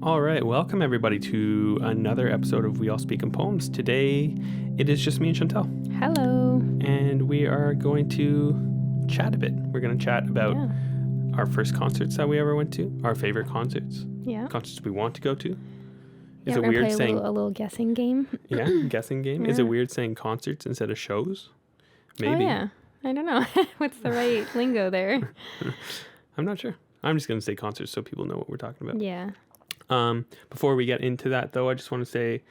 All right, welcome everybody to another episode of We All Speak in Poems. Today, it is just me and Chantal, Hello. and we are going to chat a bit. We're going to chat about our first concerts that we ever went to, our favorite concerts, concerts we want to go to. Is it weird saying a little guessing game? Yeah, guessing game. Yeah. Is it weird saying concerts instead of shows? Maybe. Oh, yeah. I don't know. What's the right lingo there? I'm not sure. I'm just going to say concerts so people know what we're talking about. Yeah. Before we get into that, though, I just want to say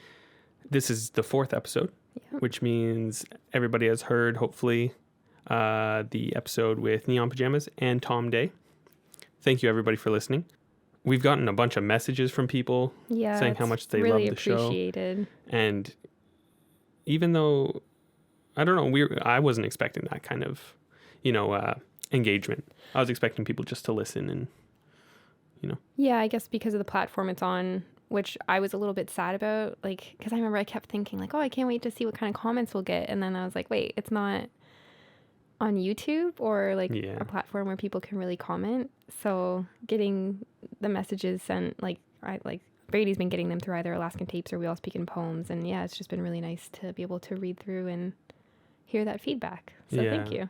this is the 4th episode, which means everybody has heard, hopefully, the episode with Neon Pajamas and Tom Day. Thank you, everybody, for listening. We've gotten a bunch of messages from people saying how much they really love the show. Appreciated. And even though, I don't know, I wasn't expecting that kind of, engagement. I was expecting people just to listen and, Yeah, I guess because of the platform it's on, which I was a little bit sad about, because I remember I kept thinking, I can't wait to see what kind of comments we'll get. And then I was like, wait, it's not on YouTube or a platform where people can really comment. So getting the messages sent, Brady's been getting them through either Alaskan Tapes or We All Speak in Poems. And yeah, it's just been really nice to be able to read through and hear that feedback. So thank you.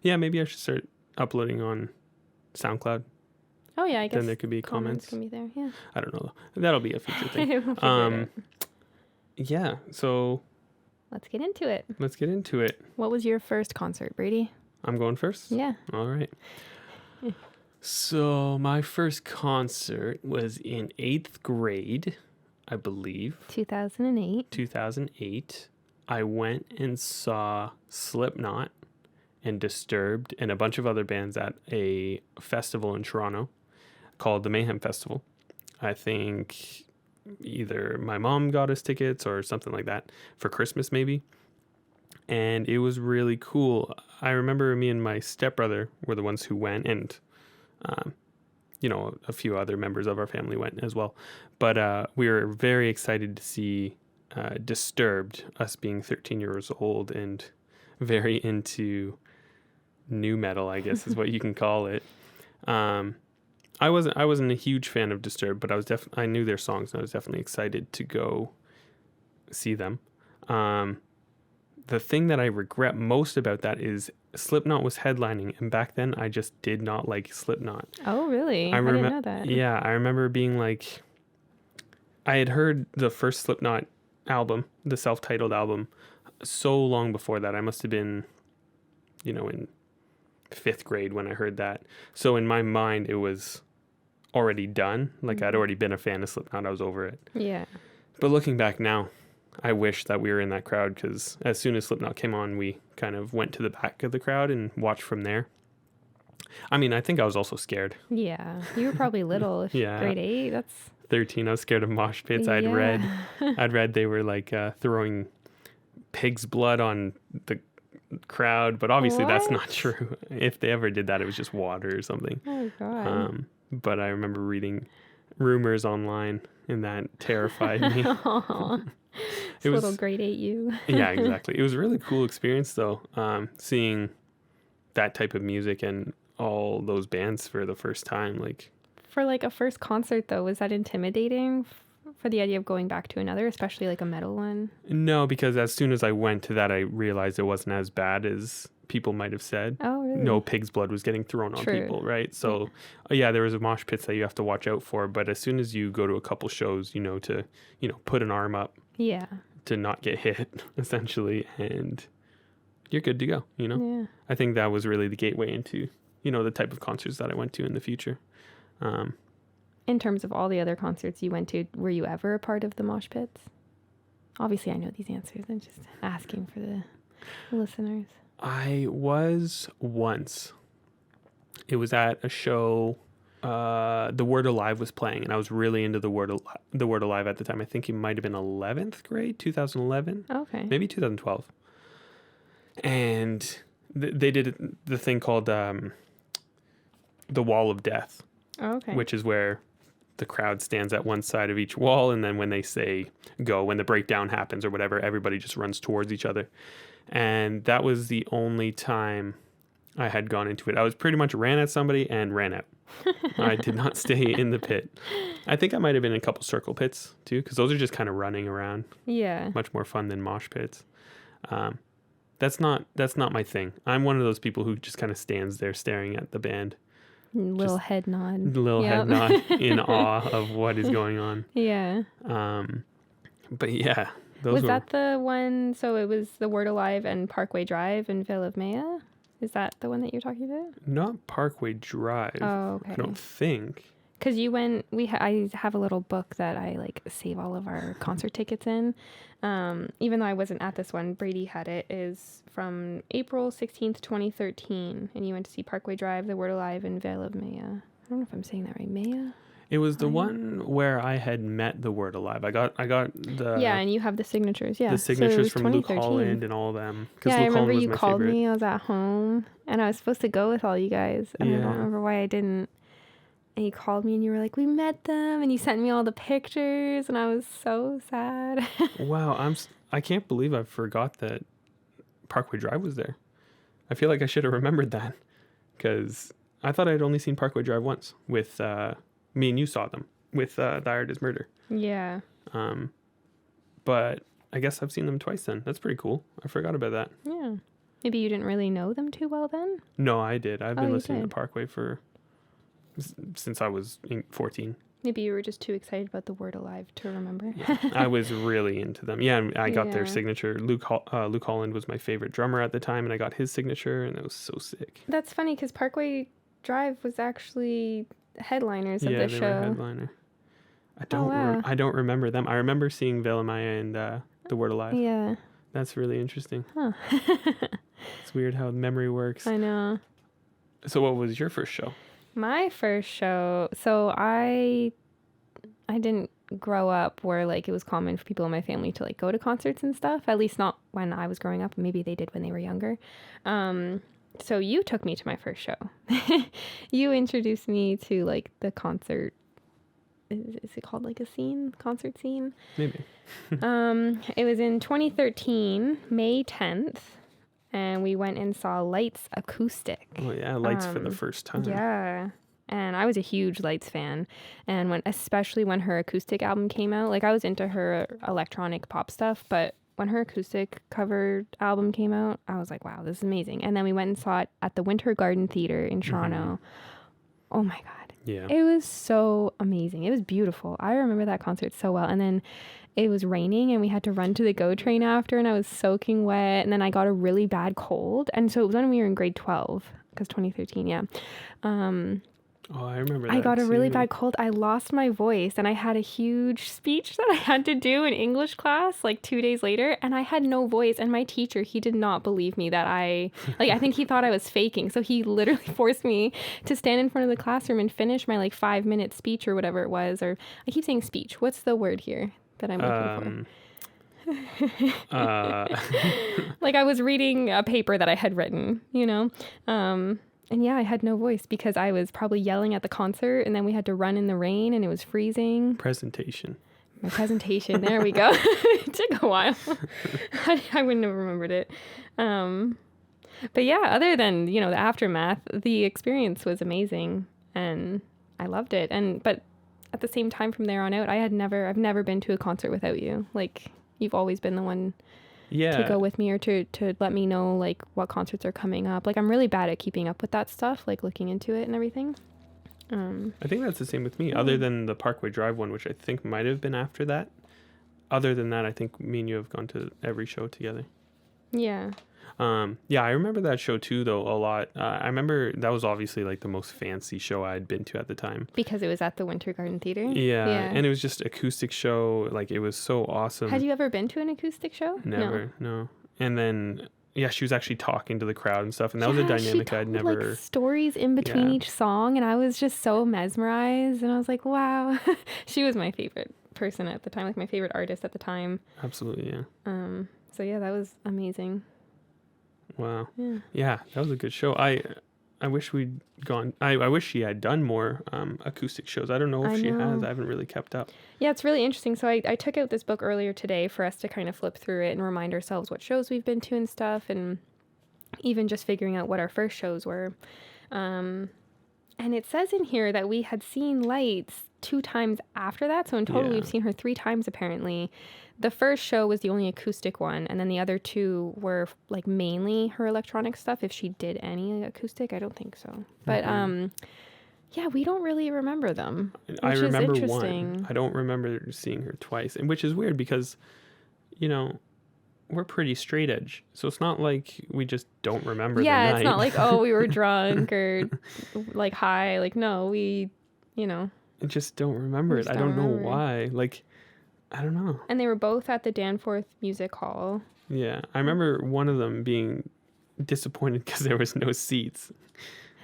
Yeah, maybe I should start uploading on SoundCloud. Oh yeah, I guess then there could be comments. Can be there. Yeah. I don't know. That'll be a future thing. Yeah. So let's get into it. What was your first concert, Brady? I'm going first? Yeah. All right. So my first concert was in 8th grade, I believe. 2008. I went and saw Slipknot and Disturbed and a bunch of other bands at a festival in Toronto called the Mayhem Festival. I think either my mom got us tickets or something like that for Christmas maybe. And it was really cool. I remember me and my stepbrother were the ones who went, and a few other members of our family went as well. But we were very excited to see Disturbed, us being 13 years old and very into new metal, I guess is what you can call it. I wasn't a huge fan of Disturbed, but I knew their songs and I was definitely excited to go see them. The thing that I regret most about that is Slipknot was headlining, and back then I just did not like Slipknot. Oh, really? I didn't know that. Yeah, I remember being like, I had heard the first Slipknot album, the self-titled album, so long before that. I must have been, in 5th grade when I heard that. So in my mind, it was already done. I'd already been a fan of Slipknot. I was over it. Yeah. But looking back now, I wish that we were in that crowd, because as soon as Slipknot came on, we kind of went to the back of the crowd and watched from there. I mean, I think I was also scared. Yeah. You were probably little. Grade 8, that's 13. I was scared of mosh pits. I'd read they were throwing pig's blood on the crowd, but obviously that's not true. If they ever did that, it was just water or something. Oh god. But I remember reading rumors online, and that terrified me. It was little grade 8 you. Yeah, exactly. It was a really cool experience though, seeing that type of music and all those bands for the first time. For a first concert though, was that intimidating for the idea of going back to another, especially a metal one? No, because as soon as I went to that, I realized it wasn't as bad as people might have said. Oh, really? No pig's blood was getting thrown on people, right? So, there was a mosh pits that you have to watch out for. But as soon as you go to a couple shows, to put an arm up, to not get hit, essentially, and you're good to go. Yeah. I think that was really the gateway into the type of concerts that I went to in the future. In terms of all the other concerts you went to, were you ever a part of the mosh pits? Obviously, I know these answers. I'm just asking for the listeners. I was once. It was at a show. The Word Alive was playing, and I was really into the Word Alive at the time. I think it might have been 11th grade, 2011. Okay. Maybe 2012. And they did the thing called the Wall of Death. Oh, okay. Which is where the crowd stands at one side of each wall, and then when they say go, when the breakdown happens or whatever, everybody just runs towards each other. And that was the only time I had gone into it. I was pretty much ran at somebody and ran out. I did not stay in the pit. I think I might have been in a couple circle pits too, because those are just kind of running around. Yeah. Much more fun than mosh pits. Um, that's not my thing. I'm one of those people who just kind of stands there staring at the band, Little just head nod. little head Yep. nod in awe of what is going on. Yeah. But yeah, those Was were that the one? So it was the Word Alive and Parkway Drive in Vale of Maya? Is that the one that you're talking about? not Parkway Drive. Oh, I okay. don't think. Because you went, I have a little book that I like save all of our concert tickets in. Even though I wasn't at this one, Brady had it, is from April 16th, 2013. And you went to see Parkway Drive, The Word Alive, and Vale of Maya. I don't know if I'm saying that right. Maya? It was the one where I had met the Word Alive. I got the Yeah, and you have the signatures. Yeah. the So it signatures was from Luke 2013. Holland and all of them. Because Yeah, I Luke remember Holland was you my called favorite. me. I was at home and I was supposed to go with all you guys. And I Yeah. don't remember why I didn't. And you called me and you were like, we met them. And you sent me all the pictures. And I was so sad. Wow, I can't believe I forgot that Parkway Drive was there. I feel like I should have remembered that, because I thought I'd only seen Parkway Drive once with me and you saw them with The Art Is Murder. Yeah. But I guess I've seen them twice then. That's pretty cool. I forgot about that. Yeah. Maybe you didn't really know them too well then? No, I did. I've been you listening did. to Parkway since I was 14. Maybe you were just too excited about the Word Alive to remember. I was really into them. Yeah, and I got their Yeah. signature. Luke Holland was my favorite drummer at the time, and I got his signature, and it was so sick. That's funny because Parkway Drive was actually headliners of Yeah, the they show. were headliner. Wow. I don't remember them. I remember seeing Vela Maya and The Word Alive. Yeah. That's really interesting. Huh. It's weird how memory works. I know. So what was your first show? My first show, so I didn't grow up where like it was common for people in my family to like go to concerts and stuff, at least not when I was growing up. Maybe they did when they were younger. So you took me to my first show. You introduced me to like the concert. Is it called like a concert scene? Maybe. It was in 2013, May 10th. And we went and saw Lights Acoustic. Oh yeah, Lights for the first time. Yeah. And I was a huge Lights fan. And especially when her acoustic album came out, like I was into her electronic pop stuff, but when her acoustic covered album came out, I was like, wow, this is amazing. And then we went and saw it at the Winter Garden Theatre in Toronto. Oh my God. Yeah. It was so amazing. It was beautiful. I remember that concert so well. And then it was raining and we had to run to the GO train after, and I was soaking wet, and then I got a really bad cold. And so it was when we were in grade 12, because 2013, yeah. Oh, I remember that. I got a really too. bad cold. I lost my voice and I had a huge speech that I had to do in English class like 2 days later, and I had no voice, and my teacher, he did not believe me that I think he thought I was faking. So he literally forced me to stand in front of the classroom and finish my like 5-minute speech or whatever it was, or I keep saying speech. What's the word here that I'm looking for? Like I was reading a paper that I had written, you know? And yeah, I had no voice because I was probably yelling at the concert, and then we had to run in the rain and it was freezing. Presentation. My presentation. There we go. It took a while. I wouldn't have remembered it. But yeah, other than, you know, the aftermath, the experience was amazing and I loved it. But at the same time from there on out, I've never been to a concert without you. Like you've always been the one to go with me or to let me know like what concerts are coming up. Like I'm really bad at keeping up with that stuff, like looking into it and everything. I think that's the same with me, other than the Parkway Drive one, which I think might have been after that. Other than that, I think me and you have gone to every show together. Yeah. Yeah, I remember that show too, though, a lot. I remember that was obviously like the most fancy show I had been to at the time. Because it was at the Winter Garden Theatre? Yeah, and it was just acoustic show. Like, it was so awesome. Had you ever been to an acoustic show? Never, no. And then, yeah, she was actually talking to the crowd and stuff, and that was a dynamic I'd never... like stories in between each song, and I was just so mesmerized, and I was like, wow. She was my favorite person at the time, like my favorite artist at the time. Absolutely, yeah. So yeah, that was amazing. Wow. Yeah, that was a good show. I wish we'd gone. I wish she had done more acoustic shows. I don't know if she has. I haven't really kept up. Yeah, it's really interesting. So I took out this book earlier today for us to kind of flip through it and remind ourselves what shows we've been to and stuff, and even just figuring out what our first shows were. And it says in here that we had seen lights 2 times after that. So in total, Yeah. we've seen her 3 times apparently. The first show was the only acoustic one, and then the other 2 were like mainly her electronic stuff. If she did any acoustic, I don't think so. But yeah, we don't really remember them, I which is remember one. interesting. I don't remember seeing her twice, and which is weird because, you know, we're pretty straight edge, so it's not like we just don't remember the Yeah, night. it's not like, oh, we were drunk or like high. Like, no, we, you know, I just don't remember we it. just I don't don't know remember. why. Like, I don't know. And they were both at the Danforth Music Hall. Yeah, I remember one of them being disappointed because there was no seats,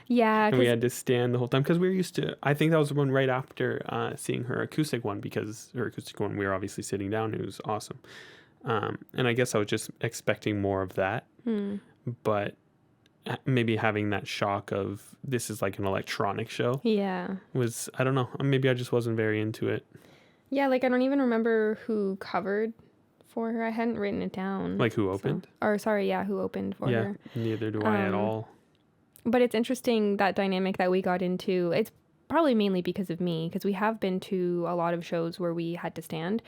Yeah, and we because had to stand the whole time because we were used to. I think that was the one right after seeing her acoustic one, because her acoustic one we were obviously sitting down. It was awesome, and I guess I was just expecting more of that, but maybe having that shock of this is like an electronic show yeah. was, I don't know, maybe I just wasn't very into it. Yeah, like I don't even remember who covered for her. I hadn't written it down. Like who So, opened? or sorry, yeah, who opened for Yeah, her. neither do I at all. But it's interesting that dynamic that we got into. It's probably mainly because of me, because we have been to a lot of shows where we had to stand.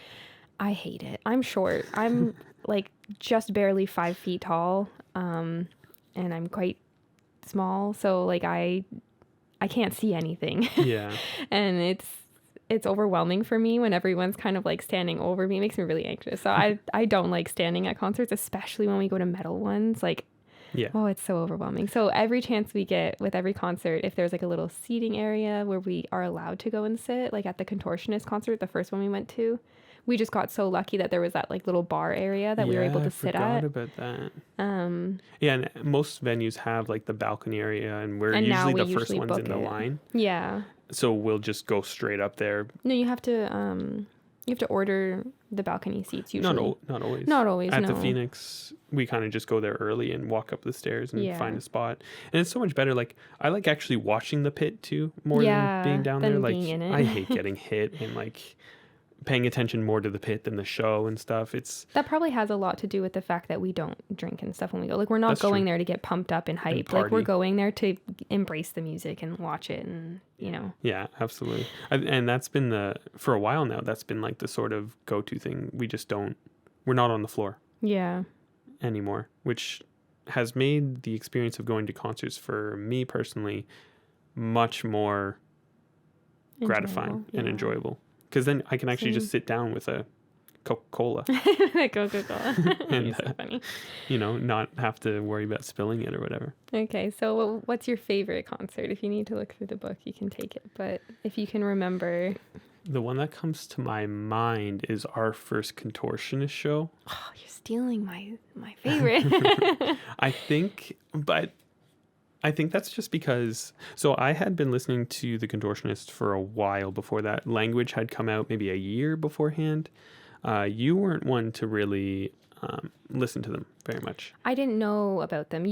I hate it. I'm short. I'm like just barely 5 feet tall, and I'm quite small. So like I can't see anything, Yeah. and it's overwhelming for me when everyone's kind of like standing over me. It makes me really anxious. So I don't like standing at concerts, especially when we go to metal ones. Like, Yeah. oh, it's so overwhelming. So every chance we get with every concert, if there's like a little seating area where we are allowed to go and sit, like at the Contortionist concert, the first one we went to, we just got so lucky that there was that like little bar area that we were able to sit forgot at. about that. Yeah, and most venues have like the balcony area, and we're And now usually we the first usually ones book in the it. line. Yeah. So we'll just go straight up there. No, you have to order the balcony seats usually. Not always. Not always, At no. the Phoenix, we kind of just go there early and walk up the stairs and Yeah. find a spot. And it's so much better. Like, I like actually watching the pit too, more Yeah, than being down than there. Like, being in it. I hate getting hit and like paying attention more to the pit than the show and stuff. It's That probably has a lot to do with the fact that we don't drink and stuff when we go. Like, we're not That's going true. there to get pumped up and hyped. Like, we're party. going there to embrace the music and watch it and, you know. Yeah, absolutely. And that's been for a while now, that's been like the sort of go-to thing. We're not on the floor Yeah. anymore, which has made the experience of going to concerts for me personally much more gratifying and enjoyable. Because then I can actually just sit down with a Coca-Cola Coca-Cola. and, You're so funny. not have to worry about spilling it or whatever. Okay, so what's your favorite concert? If you need to look through the book, you can take it. But if you can remember. The one that comes to my mind is our first Contortionist show. Oh, you're stealing my favorite. I think that's just because, so I had been listening to the Contortionist for a while before that. Language had come out maybe a year beforehand. You weren't one to really listen to them very much. I didn't know about them.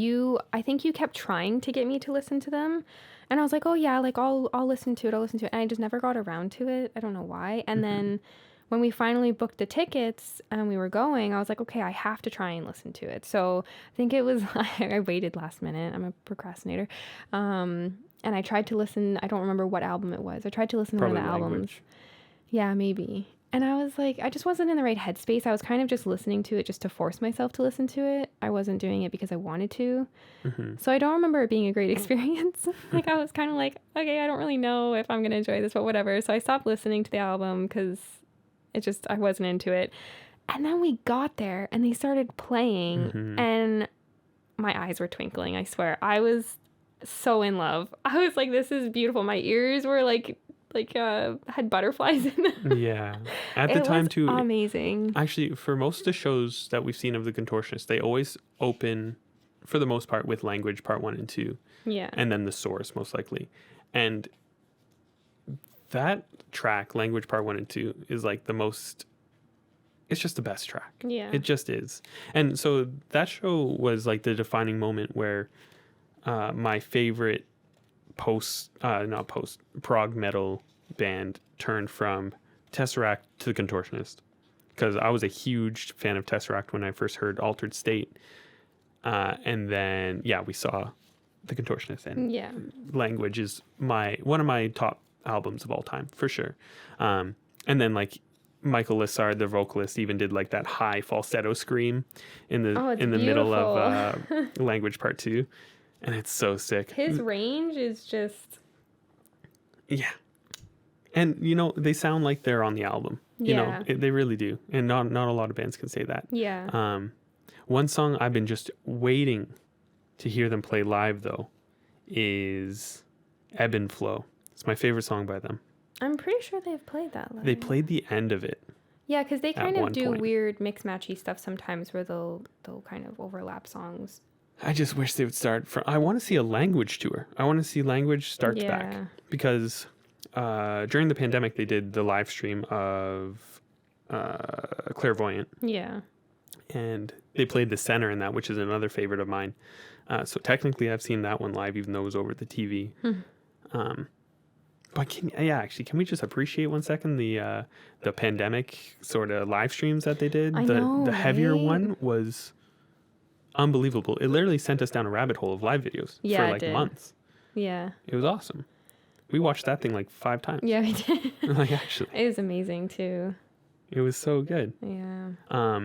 I think you kept trying to get me to listen to them. And I was like, oh yeah, like I'll listen to it. And I just never got around to it. I don't know why. And then when we finally booked the tickets and we were going, I was like, okay, I have to try and listen to it. So I think it was, I waited last minute. I'm a procrastinator. And I tried to listen. I don't remember what album it was. I tried to listen to one of the albums. Language. Yeah, maybe. And I was like, I just wasn't in the right headspace. I was kind of just listening to it just to force myself to listen to it. I wasn't doing it because I wanted to. So I don't remember it being a great experience. Like, I was kind of like, okay, I don't really know if I'm going to enjoy this, but whatever. So I stopped listening to the album because I wasn't into it. And then we got there and they started playing and my eyes were twinkling, I swear. I was so in love. I was like, this is beautiful. My ears were like had butterflies in them. Yeah. At the time too. Amazing. Actually, for most of the shows that we've seen of the Contortionist, they always open, for the most part, with Language Part 1 and 2. Yeah. And then the Source, most likely. And that track, Language Part 1 and 2, is like it's just the best track. Yeah. It just is. And so that show was like the defining moment where my favorite prog metal band turned from Tesseract to the Contortionist, because I was a huge fan of Tesseract when I first heard Altered State, and then we saw The Contortionist and Yeah. Language is one of my top albums of all time for sure. And then like Michael Lissard, the vocalist, even did like that high falsetto scream in Oh, it's the middle of beautiful. Language Part 2, and it's so sick. His range is just Yeah. And they sound like they're on the album. yeah. They really do. And not a lot of bands can say that. Yeah. One song I've been just waiting to hear them play live though is Ebb and Flow. It's my favorite song by them. I'm pretty sure they've played that live. They played the end of it. Yeah, because they kind of one do point. weird mix matchy stuff sometimes where they'll kind of overlap songs. I just wish they would start from. I want to see a Language tour. I want to see Language start to back, because during the pandemic they did the live stream of Clairvoyant. Yeah. And they played the center in that, which is another favorite of mine. So technically I've seen that one live, even though it was over the TV. But can we just appreciate 1 second the pandemic sort of live streams that they did? I know, the heavier right? one was unbelievable. It literally sent us down a rabbit hole of live videos for like months. Yeah. It was awesome. We watched that thing like 5 times. Yeah, we did. Like actually. It was amazing too. It was so good. Yeah.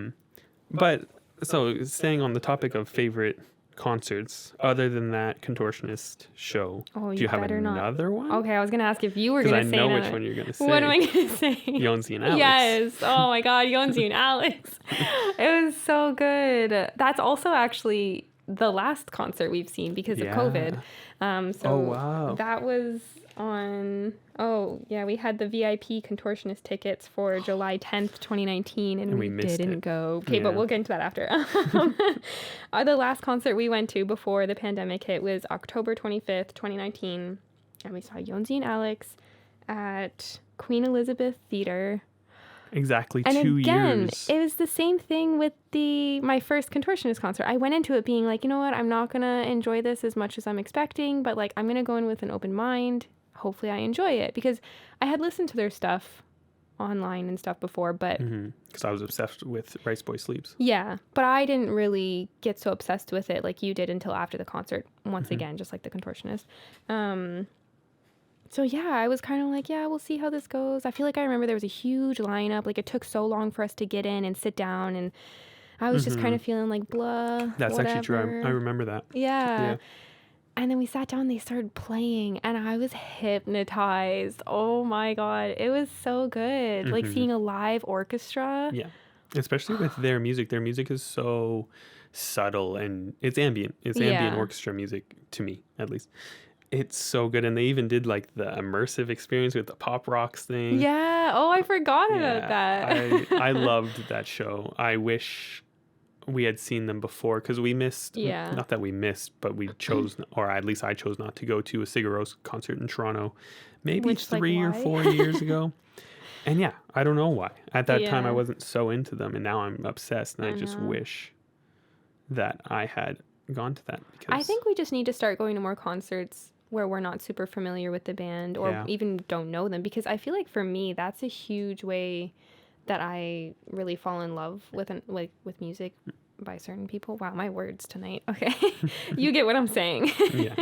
But so staying on the topic of favorite concerts, other than that Contortionist show, do you have another one? Okay, I was gonna ask if you were gonna say. Because I know which one you're gonna say. What am I gonna say? Yonzi and Alex. Yes. Oh my God, Yonzi and Alex. It was so good. That's also actually the last concert we've seen because of COVID. Oh wow. That was on. Oh yeah, we had the VIP Contortionist tickets for July 10th, 2019, and we didn't go. Okay, but we'll get into that after. The last concert we went to before the pandemic hit was October 25th, 2019, and we saw Yonzi and Alex at Queen Elizabeth Theatre. Exactly and 2 again, years. It was the same thing with my first Contortionist concert. I went into it being like, you know what, I'm not gonna enjoy this as much as I'm expecting, but like I'm gonna go in with an open mind. Hopefully I enjoy it, because I had listened to their stuff online and stuff before, but because I was obsessed with Rice Boy Sleeps. Yeah, but I didn't really get so obsessed with it like you did until after the concert. Once again, just like the Contortionist. So yeah, I was kind of like, yeah, we'll see how this goes. I feel like I remember there was a huge lineup. Like it took so long for us to get in and sit down, and I was just kind of feeling like blah. That's whatever. actually true. I remember that. Yeah. And then we sat down, they started playing, and I was hypnotized. Oh my God. It was so good. Like seeing a live orchestra. Yeah. Especially with their music. Their music is so subtle and it's ambient. It's ambient orchestra music, to me, at least. It's so good. And they even did like the immersive experience with the pop rocks thing. Yeah. Oh, I forgot about that. I loved that show. I wish we had seen them before, because we missed, not that we missed, but we chose, or at least I chose not to go to a Sigur Rós concert in Toronto maybe 3 or 4 years ago. And yeah, I don't know why. At that time, I wasn't so into them, and now I'm obsessed, and I just wish that I had gone to that. Because I think we just need to start going to more concerts where we're not super familiar with the band, or even don't know them, because I feel like for me, that's a huge way that I really fall in love with with music by certain people. Wow, my words tonight. Okay. You get what I'm saying. Yeah.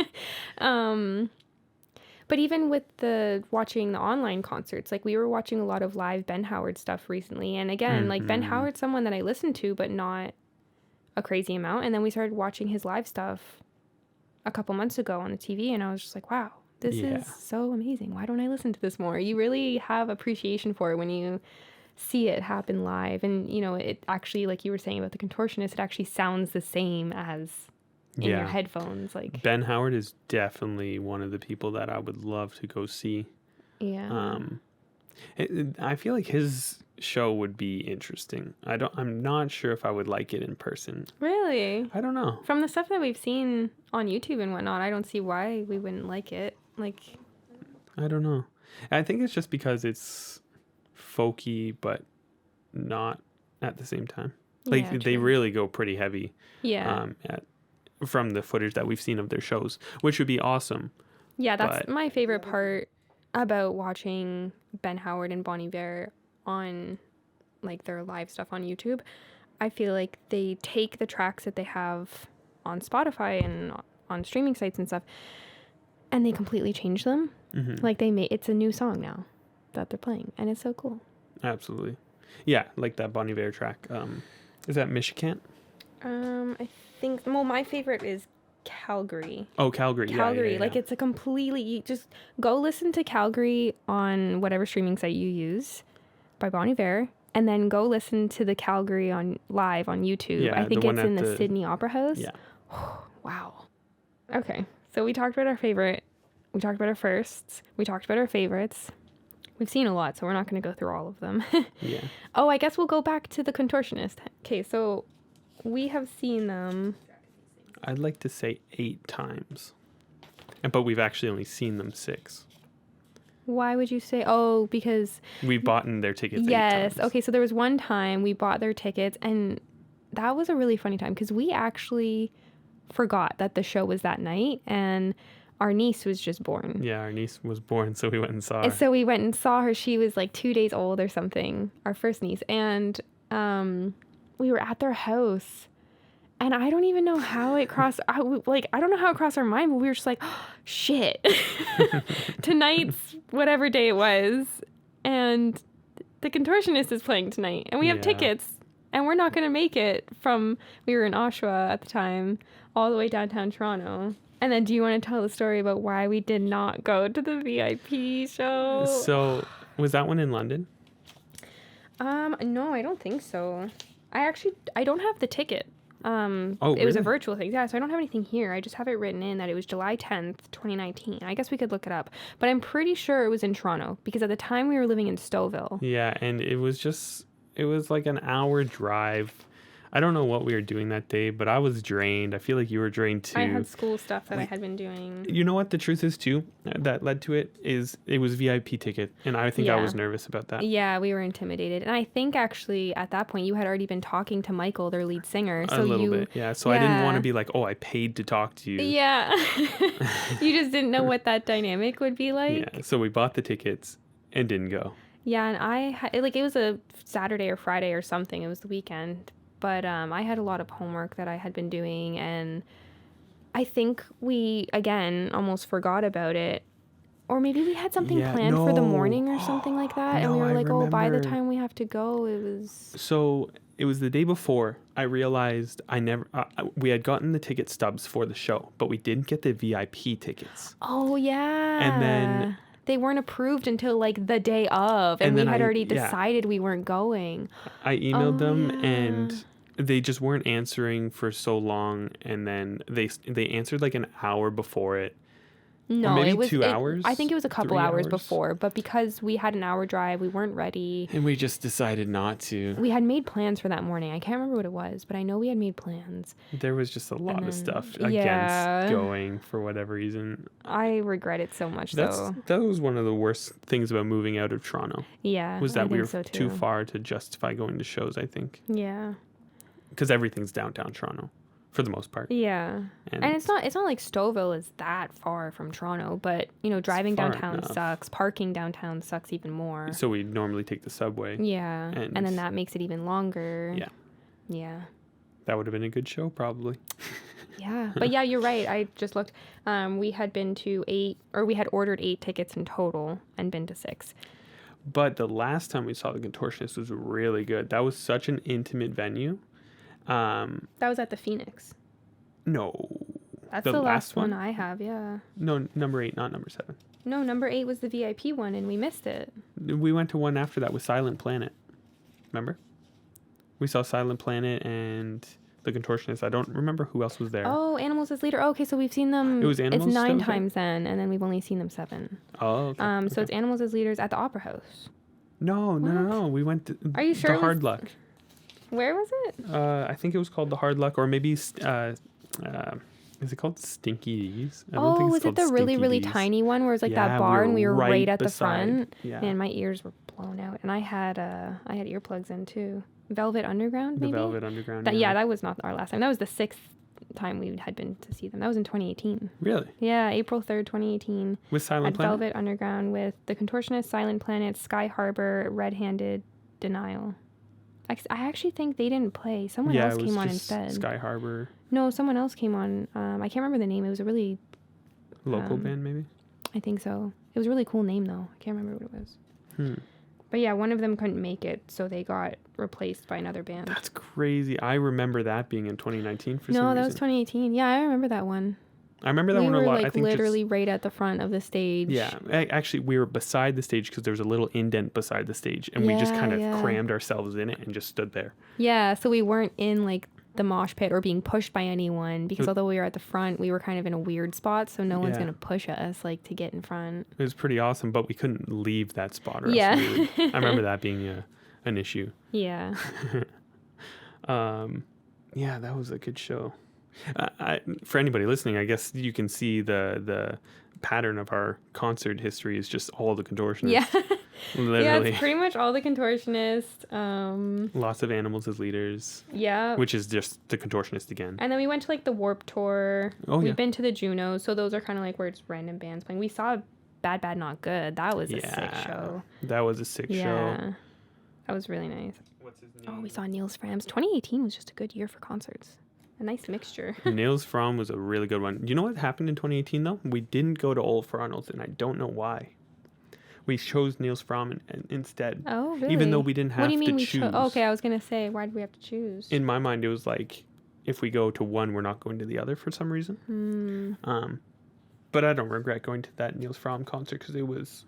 But even with watching the online concerts, like we were watching a lot of live Ben Howard stuff recently. And again, like Ben Howard's someone that I listened to, but not a crazy amount. And then we started watching his live stuff a couple months ago on the TV, and I was just like, wow, this is so amazing. Why don't I listen to this more? You really have appreciation for it when you see it happen live. And, you know, it actually, like you were saying about the Contortionist, it actually sounds the same as in your headphones. Like Ben Howard is definitely one of the people that I would love to go see. Yeah. I feel like his show would be interesting. I'm not sure if I would like it in person. Really? I don't know. From the stuff that we've seen on YouTube and whatnot, I don't see why we wouldn't like it. Like, I don't know. I think it's just because it's folky, but not at the same time. Like they really go pretty heavy. Yeah. From the footage that we've seen of their shows, which would be awesome. Yeah, that's my favorite part about watching Ben Howard and Bon Iver on like their live stuff on YouTube. I feel like they take the tracks that they have on Spotify and on streaming sites and stuff, and they completely changed them. Mm-hmm. Like it's a new song now that they're playing, and it's so cool. Absolutely. Yeah, like that Bon Iver track. Is that Michigan? I think, well, my favorite is Calgary. Oh, Calgary. Calgary. Yeah. Like, it's a completely, you just go listen to Calgary on whatever streaming site you use by Bon Iver, and then go listen to the Calgary on live on YouTube. Yeah, I think the it's one in at the the- Sydney Opera House. Yeah. Wow. Okay, so we talked about our favorite. We talked about our firsts. We talked about our favorites. We've seen a lot, so we're not going to go through all of them. Yeah. Oh, I guess we'll go back to the Contortionist. Okay, so we have seen them. I'd like to say 8 times. But we've actually only seen them 6. Why would you say? Oh, because We bought in their tickets 8 yes. times. Okay, so there was one time we bought their tickets, and that was a really funny time because we actually forgot that the show was that night, and our niece was just born. Yeah, our niece was born, so we went and saw her. And so we went and saw her. She was like 2 days old or something, our first niece. And we were at their house. And I don't even know how it crossed. I don't know how it crossed our mind, but we were just like, oh, shit. Tonight's whatever day it was. And the Contortionist is playing tonight. And we have tickets. And we're not going to make it from, we were in Oshawa at the time, all the way downtown Toronto. And then do you want to tell the story about why we did not go to the VIP show? So, was that one in London? No, I don't think so. I don't have the ticket. Oh, It was a really? virtual thing. Yeah, so I don't have anything here. I just have it written in that it was July 10th, 2019. I guess we could look it up. But I'm pretty sure it was in Toronto because at the time we were living in Stouffville. Yeah, and it was like an hour drive. I don't know what we were doing that day, but I was drained. I feel like you were drained too. I had school stuff that I had been doing. You know what the truth is too that led to it was VIP ticket, and I think I was nervous about that. Yeah, we were intimidated, and I think actually at that point you had already been talking to Michael, their lead singer. So a little bit, yeah. So I didn't want to be like, oh, I paid to talk to you. Yeah, you just didn't know what that dynamic would be like. Yeah, so we bought the tickets and didn't go. Yeah, and it was a Saturday or Friday or something. It was the weekend. But I had a lot of homework that I had been doing, and I think we, again, almost forgot about it. Or maybe we had something planned for the morning or something like that, and we were like, oh, by the time we have to go, it was... So it was the day before I realized we had gotten the ticket stubs for the show, but we didn't get the VIP tickets. Oh, yeah. And then... They weren't approved until like the day of, and we had already decided we weren't going. I emailed them and they just weren't answering for so long, and then they answered like an hour before it. No, or maybe it was 2 hours. I think it was a couple 3 hours before, but because we had an hour drive, we weren't ready. And we just decided not to. We had made plans for that morning. I can't remember what it was, but I know we had made plans. There was just a lot of stuff against going for whatever reason. I regret it so much, though. That was one of the worst things about moving out of Toronto. Yeah, was that we were so too far to justify going to shows, I think. Yeah. Because everything's downtown Toronto. For the most part. Yeah. And it's not like Stouffville is that far from Toronto, but driving downtown sucks. Parking downtown sucks even more. So we normally take the subway. Yeah. And then that makes it even longer. Yeah. Yeah. That would have been a good show probably. Yeah. But yeah, you're right. I just looked. We had been to we had ordered 8 tickets in total and been to 6. But the last time we saw the Contortionist was really good. That was such an intimate venue. That was at the Phoenix. No. That's the last one I have, yeah. No, number 8, not number 7. No, number 8 was the VIP one, and we missed it. We went to one after that with Silent Planet. Remember? We saw Silent Planet and the Contortionist. I don't remember who else was there. Oh, Animals as Leader. Oh, okay, so we've seen them. It was Animals. It's 9 still? times then, and then we've only seen them 7. Oh, okay. So it's Animals as Leaders at the Opera House. No. We went to Are you sure the Hard Luck. Where was it? I think it was called the Hard Luck, or maybe is it called Stinky D's? Was it the really, really tiny one where it was like that bar and we were right at the front? Yeah. And my ears were blown out, and I had earplugs in too. Velvet Underground, maybe? The Velvet Underground. That was not our last time. That was the 6th time we had been to see them. That was in 2018. Really? Yeah, April 3rd, 2018. With Silent Planet? Velvet Underground with The Contortionist, Silent Planet, Sky Harbor, Red Handed, Denial. I actually think they didn't play. Someone Yeah, else it was came on just instead. Sky Harbor No, someone else came on. I can't remember the name. It was a really local band, maybe. I think so. It was a really cool name though. I can't remember what it was. But yeah, one of them couldn't make it, so they got replaced by another band. That's crazy. I remember that being in 2019 for some reason. No, that was 2018. Yeah, I remember that one. I remember that one a lot. We were like I think literally right at the front of the stage. Yeah, actually, we were beside the stage because there was a little indent beside the stage, and we just kind of crammed ourselves in it and just stood there. Yeah, so we weren't in like the mosh pit or being pushed by anyone, because although we were at the front, we were kind of in a weird spot, so no one's gonna push us like to get in front. It was pretty awesome, but we couldn't leave that spot. Or Yeah, I remember that being an issue. Yeah. Yeah, that was a good show. For anybody listening, I guess you can see the pattern of our concert history is just all the contortionists. Yeah. Literally. Yeah, it's pretty much all the contortionists. Lots of animals as leaders. Yeah. Which is just the contortionist again. And then we went to like the Warp Tour. Oh, We've been to the Junos, so those are kind of like where it's random bands playing. We saw Bad Bad Not Good. That was a sick show. That was a sick show. Yeah. That was really nice. What's his name? Oh, we saw Niels Fram's. 2018 was just a good year for concerts. A nice mixture. Niels Fram was a really good one. You know what happened in 2018 though? We didn't go to Olaf Arnold's, and I don't know why. We chose Niels Fram instead. Oh, really? Even though we didn't have to choose. Okay, I was gonna say, why did we have to choose? In my mind, it was like, if we go to one, we're not going to the other for some reason. But I don't regret going to that Niels Fram concert because it was,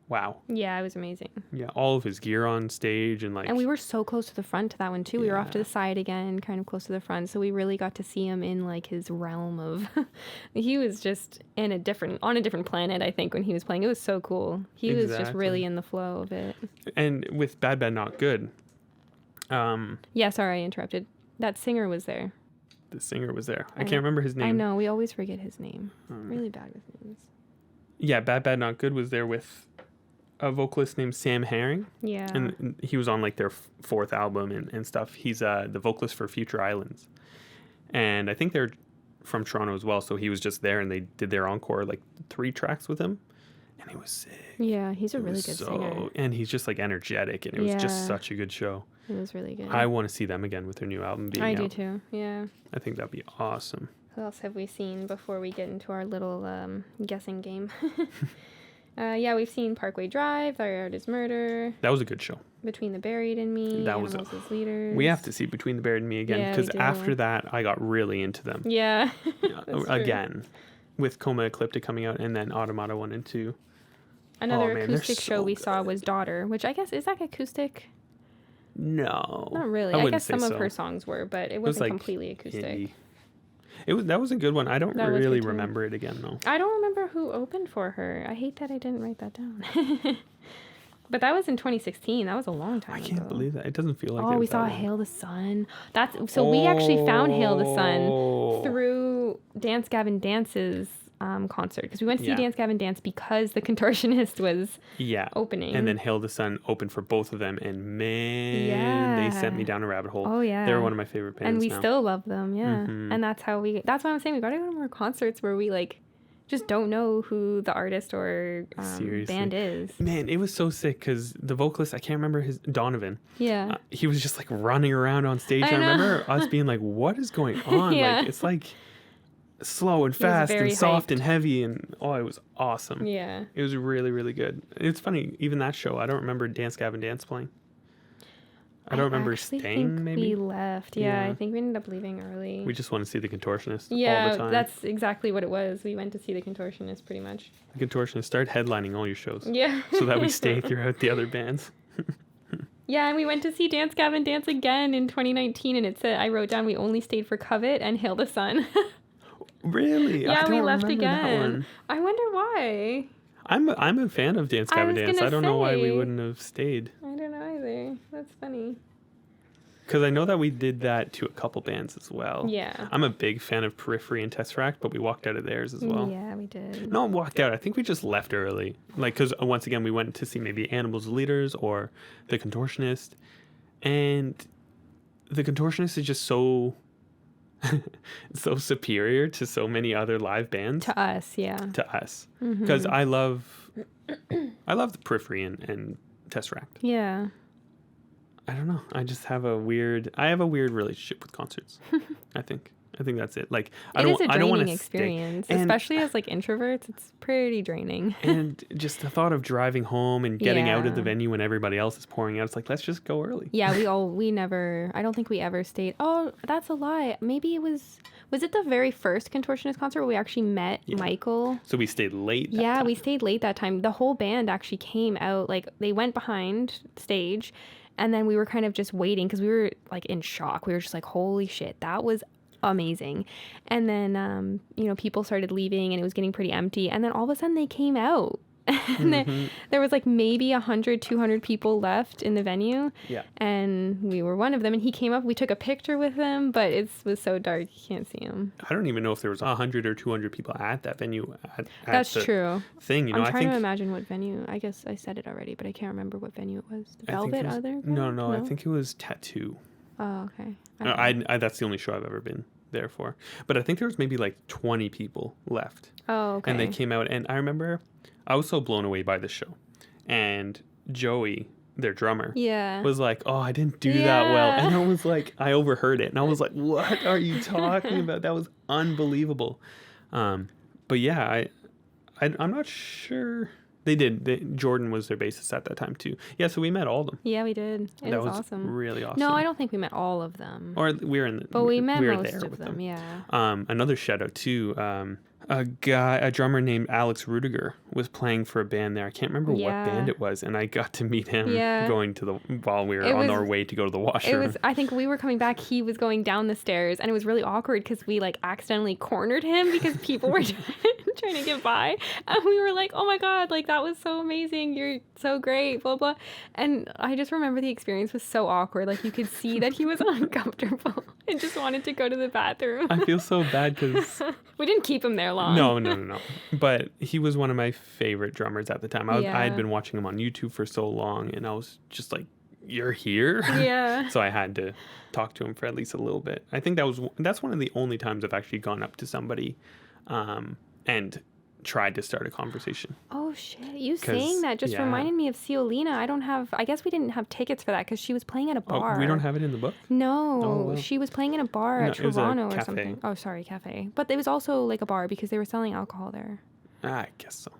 wow. Yeah, it was amazing. Yeah, all of his gear on stage and like. And we were so close to the front to that one too. We were off to the side again, kind of close to the front, so we really got to see him in like his realm of. He was just on a different planet, I think, when he was playing. It was so cool. He was just really in the flow of it. And with Bad Bad Not Good. Yeah, sorry, I interrupted. That singer was there. The singer was there. I can't remember his name. I know, we always forget his name. Really bad with names. Yeah, Bad Bad Not Good was there with a vocalist named Sam Herring. Yeah. And he was on like their fourth album and stuff. He's the vocalist for Future Islands. And I think they're from Toronto as well, so he was just there and they did their encore, like 3 tracks with him. And it was sick. Yeah, he's a really good singer. And he's just like energetic, and it was just such a good show. It was really good. I want to see them again with their new album being out. I do too, yeah. I think that'd be awesome. Who else have we seen before we get into our little guessing game? Yeah, we've seen Parkway Drive, Thy Art is Murder. That was a good show. Between the Buried and Me, that was Animals as Leaders. We have to see Between the Buried and Me again, because after that, I got really into them. Yeah. Again, with Coma Ecliptic coming out, and then Automata 1 and 2. Another acoustic show we saw was Daughter, which I guess, is that acoustic? No. Not really. I guess some of her songs were, but it wasn't completely acoustic. That was a good one. I don't really remember it again, though. I don't remember who opened for her. I hate that I didn't write that down. But that was in 2016. That was a long time ago. I can't believe that. It doesn't feel like it. Oh, we saw Hail the Sun. We actually found Hail the Sun through Dance Gavin Dance's concert, because we went to see Dance Gavin Dance because the Contortionist was opening. And then Hail the Sun opened for both of them, and man, they sent me down a rabbit hole. Oh yeah. They're one of my favorite bands. And we still love them, yeah. Mm-hmm. And that's why I'm saying we gotta go to more concerts where we like just don't know who the artist or band is. Man, it was so sick because the vocalist, I can't remember his, Donovan. Yeah. He was just like running around on stage. I remember us being like, what is going on? Yeah. Like, it's like slow and fast and soft and heavy, and it was awesome. Yeah. It was really, really good. It's funny, even that show, I don't remember Dance Gavin Dance playing. I don't remember staying, maybe? We left. Yeah, I think we ended up leaving early. We just want to see the Contortionist all the time. Yeah, that's exactly what it was. We went to see the Contortionist pretty much. The Contortionist started headlining all your shows. Yeah. So that we stay throughout the other bands. Yeah, and we went to see Dance Gavin Dance again in 2019, and it said, I wrote down, we only stayed for Covet and Hail the Sun. Really? Yeah, we left again. I wonder why. I'm a fan of Dance Gavin Dance. I don't know why we wouldn't have stayed. I don't know either. That's funny. Because I know that we did that to a couple bands as well. Yeah. I'm a big fan of Periphery and Tesseract, but we walked out of theirs as well. Yeah, we did. No, walked out. I think we just left early. Like, because once again, we went to see maybe Animals Leaders or The Contortionist. And The Contortionist is just so so superior to so many other live bands. To us, yeah. To us. Because I love the Periphery and Tesseract. Yeah. I don't know. I just have a weird relationship with concerts. I think that's it. Like It is a I don't want draining to experience, and especially as like introverts. It's pretty draining. and just the thought of driving home and getting out of the Yeah. venue when everybody else is pouring out. It's like, let's just go early. Yeah, we never, I don't think we ever stayed. Oh, that's a lie. Maybe was it the very first Contortionist concert where we actually met Yeah. Michael? So we stayed late. Yeah, time. we stayed late that time. The whole band actually came out, like they went behind stage and then we were kind of just waiting because we were like in shock. We were just like, holy shit, that was amazing. And then, people started leaving and it was getting pretty empty. And then all of a sudden they came out. And there was like maybe 100, 200 people left in the venue. Yeah. And we were one of them. And he came up. We took a picture with him, but it was so dark you can't see him. I don't even know if there was 100 or 200 people at that venue. That's the true. Thing, I'm I trying think, to imagine what venue. I guess I said it already, but I can't remember what venue it was. The I think Velvet it was- other? No, I think it was Tattoo. Oh, okay. I that's the only show I've ever been there for. But I think there was maybe like 20 people left. Oh, okay. And they came out, and I remember I was so blown away by the show. And Joey, their drummer, Yeah. was like, "Oh, I didn't do that well," Yeah. and I was like, I overheard it, and I was like, "What are you talking about? That was unbelievable." But yeah, I'm not sure. They did. Jordan was their bassist at that time too. Yeah, so we met all of them. Yeah, we did. It That was was awesome. really awesome. No, I don't think we met all of them. Or we were in the, But we met were most there of with them, yeah. Another shout out too. A drummer named Alex Rudiger was playing for a band there. I can't remember Yeah. what band it was, and I got to meet him Yeah. going to while we were It on was- our way to go to the washroom. I think we were coming back, he was going down the stairs, and it was really awkward because we like accidentally cornered him because people were trying to get by. And we were like, oh my God, like that was so amazing. You're so great, blah, blah. And I just remember the experience was so awkward. Like you could see that he was uncomfortable and just wanted to go to the bathroom. I feel so bad because We didn't keep him there long. no. But he was one of my favorite drummers at the time. I Yeah. had been watching him on YouTube for so long, and I was just like, "You're here?" Yeah. So I had to talk to him for at least a little bit. I think that's one of the only times I've actually gone up to somebody, and tried to start a conversation. Oh shit! You 'Cause, saying that just yeah. reminded me of Ciolina. I guess we didn't have tickets for that because she was playing at a bar. Oh, we don't have it in the book? No, Oh, well. she was playing in a bar No, at it was a Toronto or cafe. something. Oh, sorry, cafe. But it was also like a bar because they were selling alcohol there. I guess so.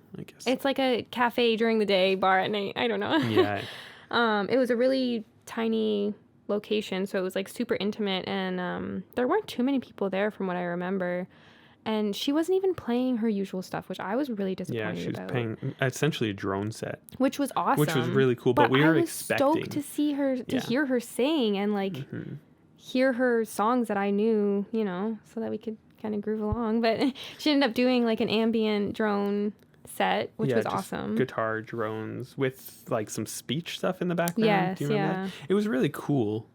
It's like a cafe during the day, bar at night. I don't know. Yeah. It was a really tiny location, so it was like super intimate, and there weren't too many people there from what I remember. And she wasn't even playing her usual stuff, which I was really disappointed Yeah, she was about. playing essentially a drone set, Which was awesome. which was really cool. But we were I was expecting. stoked to see her, to Yeah. hear her sing and like hear her songs that I knew, so that we could kind of groove along. But she ended up doing like an ambient drone set, which was just awesome. Guitar drones with like some speech stuff in the background. Yes, Do you remember that? It was really cool.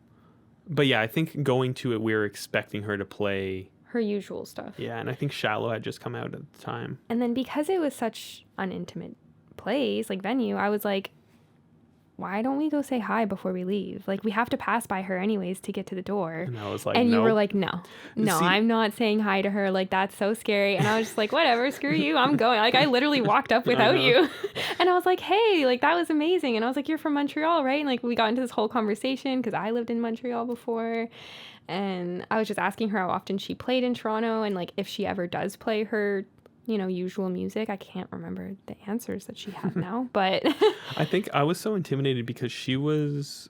But yeah, I think going to it, we were expecting her to play. Her usual stuff. Yeah, and I think Shallow had just come out at the time. And then because it was such an intimate place, like venue, I was like, why don't we go say hi before we leave? Like, we have to pass by her anyways to get to the door. And I was like, And you nope. were like, no, See- I'm not saying hi to her. Like, that's so scary. And I was just like, whatever, screw you. I'm going. Like, I literally walked up without know. you. And I was like, hey, like, that was amazing. And I was like, you're from Montreal, right? And like, we got into this whole conversation because I lived in Montreal before. And I was just asking her how often she played in Toronto and like if she ever does play her, usual music. I can't remember the answers that she had now, but I think I was so intimidated because she was.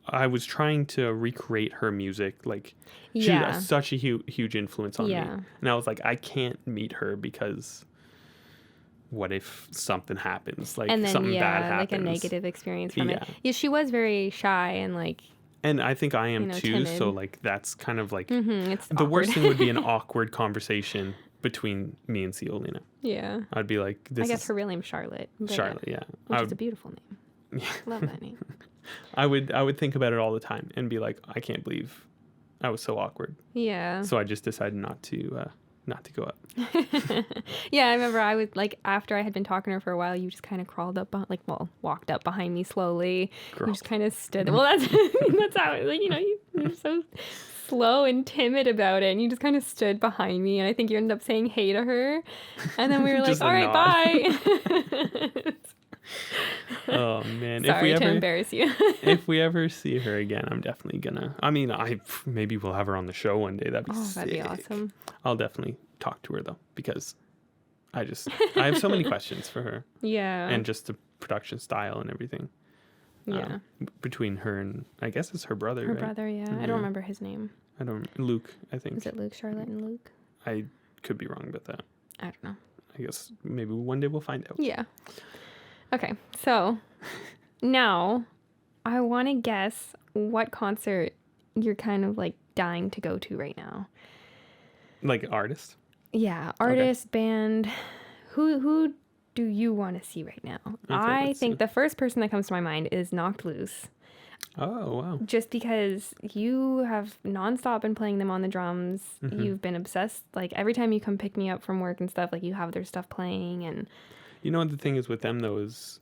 I was trying to recreate her music. Like, she Yeah. had such a huge influence on Yeah. me. And I was like, I can't meet her because what if something happens? Like, and then something bad happens. like a negative experience from it. Yeah. Yeah, she was very shy and like And I think I am too. timid. So, like, that's kind of like. it's The worst awkward. thing would be an awkward conversation between me and Ciolina. Yeah. I'd be like, this I guess is her real name's Charlotte. but, Charlotte, yeah. Which I is a would, beautiful name. Love that name. I would think about it all the time and be like, I can't believe I was so awkward. Yeah. So I just decided not to go up. Yeah, I remember I was like, after I had been talking to her for a while, you just kind of crawled up, walked up behind me slowly. You just kind of stood. Well, that's that's how it, like, you're so slow and timid about it, and you just kind of stood behind me, and I think you ended up saying hey to her, and then we were like, Just a all right, nod. bye. Oh man, Sorry to embarrass you. if we ever see her again, I'm definitely gonna. I mean, maybe we'll have her on the show one day. That'd be sick. That'd be awesome. I'll definitely talk to her though, because I have so many questions for her. Yeah. And just the production style and everything. Yeah. Between her and I guess it's her brother. Her right? brother, yeah. I don't remember his name. Luke, I think. Is it Luke, Charlotte, and Luke? I could be wrong about that. I don't know. I guess maybe one day we'll find out. Yeah. Okay, so now I want to guess what concert you're kind of like dying to go to right now. Like artist? Yeah, artist, band. Who do you want to see right now? Okay, I think the first person that comes to my mind is Knocked Loose. Oh, wow. Just because you have nonstop been playing them on the drums. Mm-hmm. You've been obsessed. Like every time you come pick me up from work and stuff, like you have their stuff playing. And you know what the thing is with them though is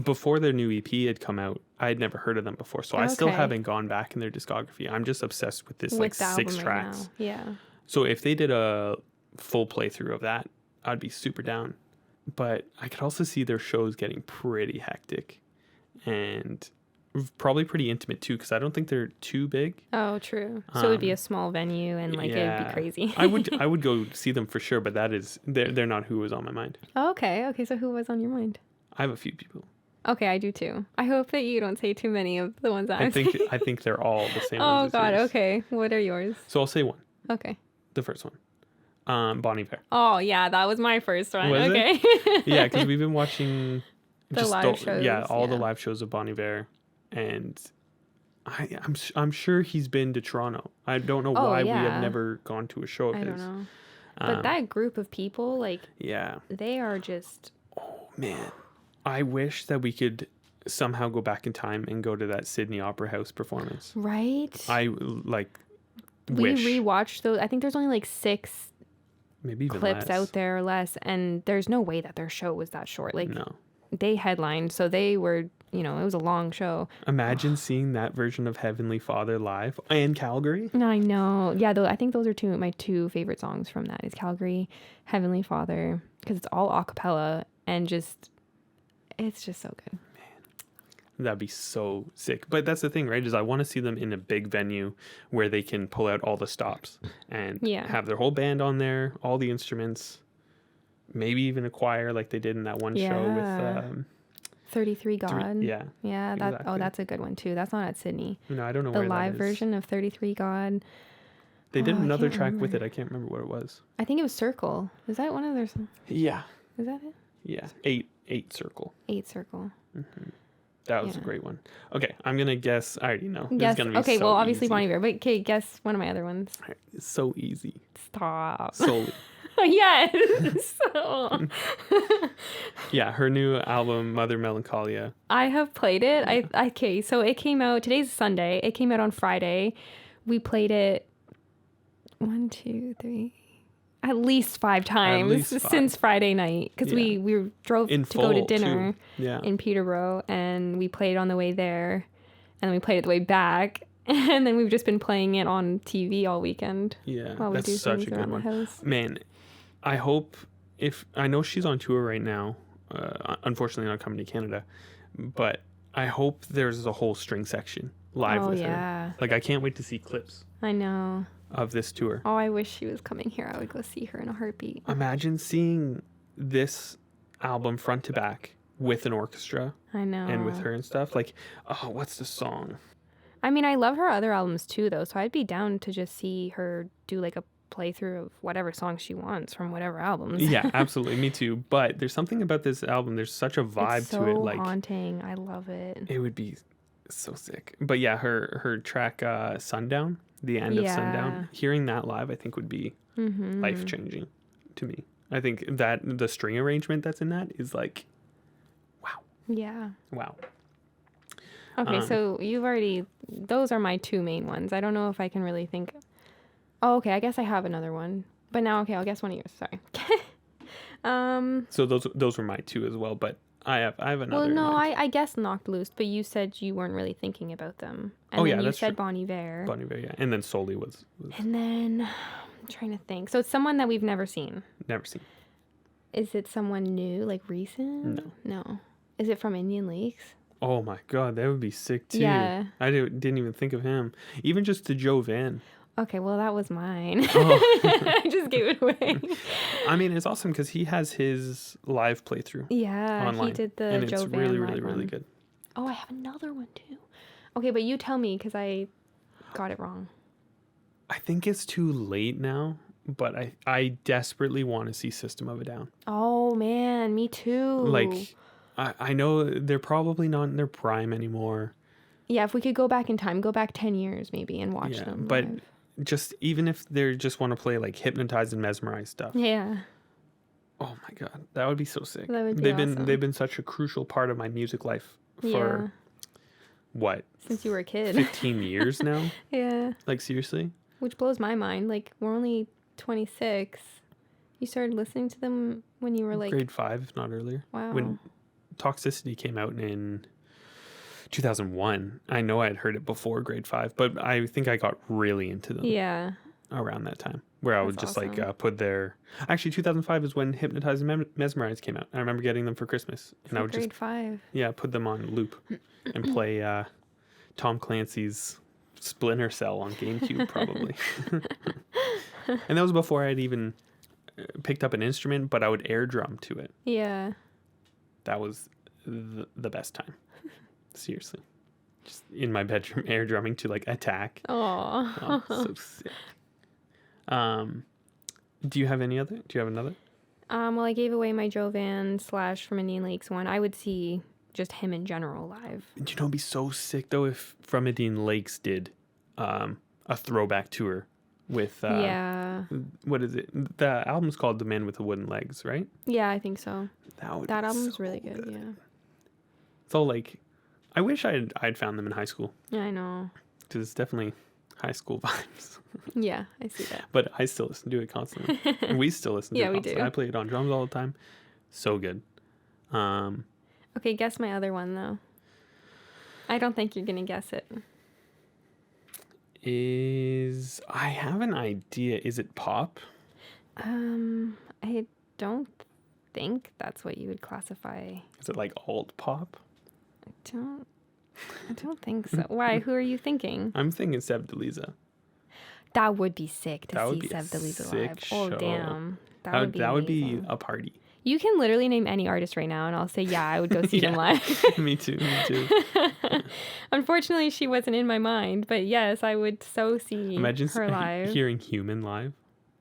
before their new EP had come out, I had never heard of them before. So I still haven't gone back in their discography. I'm just obsessed with this like 6 tracks. Right, yeah. So if they did a full playthrough of that, I'd be super down. But I could also see their shows getting pretty hectic and probably pretty intimate too, because I don't think they're too big. Oh, true. So it would be a small venue and like it'd be crazy. I would go see them for sure, but they're not who was on my mind. Oh, okay. So who was on your mind? I have a few people. Okay, I do too. I hope that you don't say too many of the ones I think. I think they're all the same. Oh God. Okay. What are yours? So I'll say one. Okay. The first one. Bon Iver. Oh yeah, that was my first one. Was okay. Yeah, because we've been watching the live shows. Yeah, all the live shows of Bon Iver, and I'm sure he's been to Toronto. I don't know why we have never gone to a show of his. I don't know. But that group of people, like, yeah, they are just. Oh man, I wish that we could somehow go back in time and go to that Sydney Opera House performance. Right. I like. We rewatched those. I think there's only like 6 maybe even clips less. out there or less, and there's no way that their show was that short. Like, no, they headlined, so they were, it was a long show. Imagine seeing that version of Heavenly Father live in Calgary. I know. Yeah, I think those are my 2 favorite songs from that is Calgary, Heavenly Father, because it's all a cappella and it's just so good. That'd be so sick. But that's the thing, right? Is I want to see them in a big venue where they can pull out all the stops and have their whole band on there, all the instruments, maybe even a choir like they did in that one show with 33 God. Yeah. Exactly. That's a good one too. That's not at Sydney. No, I don't know the where that is. live version of 33 God. They did another track with it. I can't remember what it was. I think it was Circle. Is that one of their songs? Yeah. Is that it? Yeah. 8 Circle. 8 Circle. Mm-hmm. That was a great one. Okay, I'm gonna guess. I already know. Guess. Gonna be okay, so well, obviously easy. Bon Iver. But okay, guess one of my other ones. It's so easy. Stop. Solely. Yes. Yeah, her new album, Mother Melancholia. I have played it. Okay, so it came out. Today's Sunday. It came out on Friday. We played it 1, 2, 3. At least 5 times since Friday night because we drove to go to dinner in Peterborough and we played on the way there and then we played it the way back and then we've just been playing it on TV all weekend. Yeah, while we do such things a good around one. the house. Man, I hope I know she's on tour right now. Unfortunately, not coming to Canada, but I hope there's a whole string section live with her. Like I can't wait to see clips. I know. Of this tour. Oh, I wish she was coming here. I would go see her in a heartbeat. Imagine seeing this album front to back with an orchestra. I know. And with her and stuff. Like, oh, what's the song? I mean, I love her other albums too, though. So I'd be down to just see her do like a playthrough of whatever song she wants from whatever albums. Yeah, absolutely. Me too. But there's something about this album. There's such a vibe to it. Like, haunting. I love it. It would be so sick. But yeah, her track Sundown. The end of Sundown, hearing that live, I think would be life-changing to me. I think that the string arrangement that's in that is like, wow. Yeah. Wow. Okay, so those are my 2 main ones. I don't know if I can really think. Oh, okay, I guess I have another one. But now, okay, I'll guess one of yours. Sorry. So those were my 2 as well, but I have another. Well, no, I guess Knocked Loose, but you said you weren't really thinking about them. And then you said Bon Iver. Bon Iver, yeah. And then Solely was. And then I'm trying to think. So it's someone that we've never seen. Never seen. Is it someone new, like recent? No. Is it from Indian Lakes? Oh my god, that would be sick too. Yeah. I didn't even think of him. Even just the Joe Van. Okay, well, that was mine. Oh. I just gave it away. I mean, it's awesome because he has his live playthrough. Yeah, online, he did the and Joe it's Van really, live really, really one. good. Oh, I have another one too. Okay, but you tell me because I got it wrong. I think it's too late now, but I desperately want to see System of a Down. Oh man, me too. Like, I know they're probably not in their prime anymore. Yeah, if we could go back in time, go back 10 years maybe and watch them but live. just even if they just want to play like Hypnotize and Mesmerize stuff. Yeah. Oh my god, that would be so sick. That would be awesome. They've been such a crucial part of my music life for what? Since you were a kid. 15 years now? Yeah. Like seriously? Which blows my mind. Like we're only 26. You started listening to them when you were like grade 5, if not earlier. Wow. When Toxicity came out in 2001. I know I had heard it before grade 5, but I think I got really into them. Yeah. Around that time, where I would just awesome. like put their. Actually, 2005 is when Hypnotize and Mesmerize came out. I remember getting them for Christmas, and I would grade just 5. put them on loop and play Tom Clancy's Splinter Cell on GameCube, probably. And that was before I'd even picked up an instrument, but I would air drum to it. Yeah. That was the best time. Seriously. Just in my bedroom air drumming to like Attack. Oh, so sick. Do you have another? Well, I gave away my Joe Van / from Indian Lakes one. I would see just him in general live. Do you know it'd be so sick though if From Indian Lakes did a throwback tour with what is it? The album's called The Man with the Wooden Legs, right? Yeah, I think so. That album's really good. Yeah. So like, I wish I'd found them in high school. Yeah, I know. Because it's definitely high school vibes. Yeah, I see that. But I still listen to it constantly. And we still listen to it constantly. We do. I play it on drums all the time. So good. Okay, guess my other one though. I don't think you're gonna guess it. I have an idea. Is it pop? I don't think that's what you would classify. Is it like alt pop? I don't think so. Why? Who are you thinking? I'm thinking Seb Deliza. That would be sick to see Seb Deliza live. Show. Oh damn. That would be a party. You can literally name any artist right now and I'll say, yeah, I would go see them live. Me too. Unfortunately, she wasn't in my mind, but yes, I would so see her live. Hearing Human live.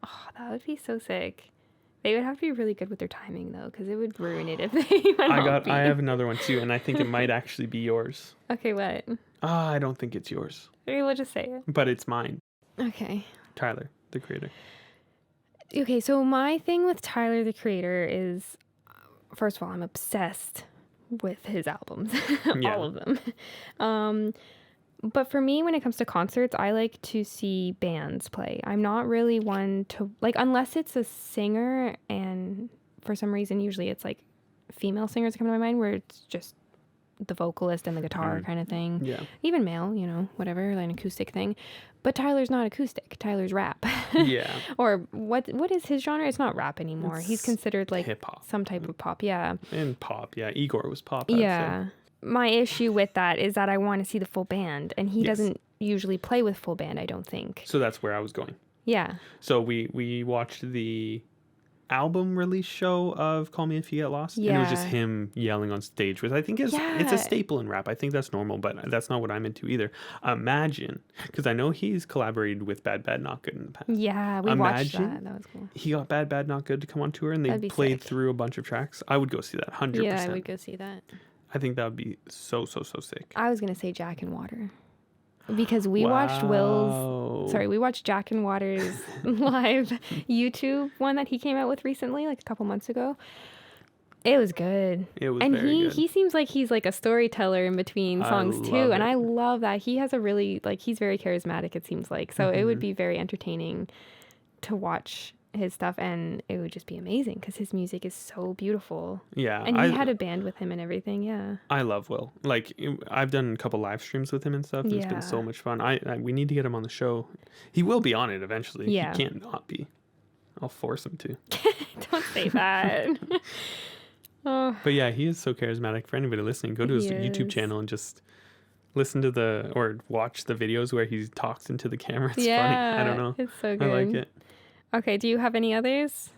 Oh, that would be so sick. They would have to be really good with their timing though, because it would ruin it if they went I have another one too, and I think it might actually be yours. Okay, what? I don't think it's yours. Okay, we'll just say it. But it's mine. Okay. Tyler, the Creator. Okay, so my thing with Tyler, the Creator is, first of all, I'm obsessed with his albums, all of them. But for me, when it comes to concerts, I like to see bands play. I'm not really one to, like, unless it's a singer, and for some reason, usually it's like female singers come to my mind where it's just the vocalist and the guitar kind of thing. Yeah. Even male, whatever, like an acoustic thing. But Tyler's not acoustic. Tyler's rap. Yeah. Or what is his genre? It's not rap anymore. He's considered like hip-hop. some type of pop. Yeah. And pop. Yeah. Igor was pop. I'd say. My issue with that is that I want to see the full band, and he doesn't usually play with full band, I don't think. So that's where I was going. Yeah. So we watched the album release show of Call Me If You Get Lost. And it was just him yelling on stage, which I think is it's a staple in rap. I think that's normal, but that's not what I'm into either. Imagine, because I know he's collaborated with Bad Bad Not Good in the past. Yeah, we watched that. That was cool. He got Bad Bad Not Good to come on tour, and they played through a bunch of tracks. I would go see that 100%. Yeah, I would go see that. I think that would be so sick. I was gonna say Jack and Water, because we watched we watched Jack and Water's live YouTube one that he came out with recently, like a couple months ago. It was good. It was very good. He seems like he's like a storyteller in between songs too, and I love that. He has a really, like, he's very charismatic, it seems like. So it would be very entertaining to watch his stuff, and it would just be amazing because his music is so beautiful. Yeah. And he had a band with him and everything. Yeah. I love Will. Like, I've done a couple live streams with him and stuff. And it's been so much fun. We need to get him on the show. He will be on it eventually. Yeah. He can't not be. I'll force him to. Don't say that. Oh, But yeah, he is so charismatic. For anybody listening, go to his he YouTube is. channel and just listen to or watch the videos where he talks into the camera. It's funny. I don't Yeah, know. it's so I like good. it. Okay, do you have any others?